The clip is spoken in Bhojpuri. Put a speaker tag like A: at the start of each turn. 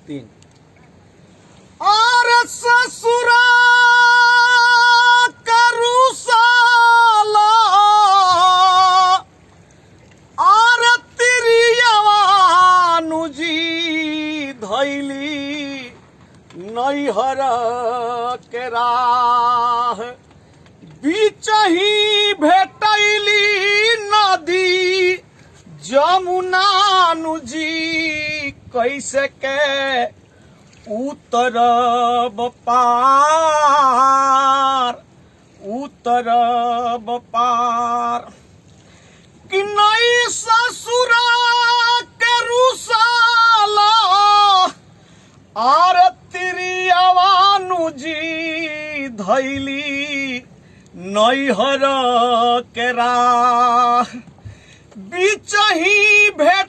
A: 3
B: और ससुरा करुसाला और तिरियवानु जी धैली नैहर के राह बीचही भेटैली नदी जमुनानु जी कैसे के उतरब पार कि नहीं ससुरा के रुसाला आर तिरियवानु जी धैली नैहर के राह बीचही भेट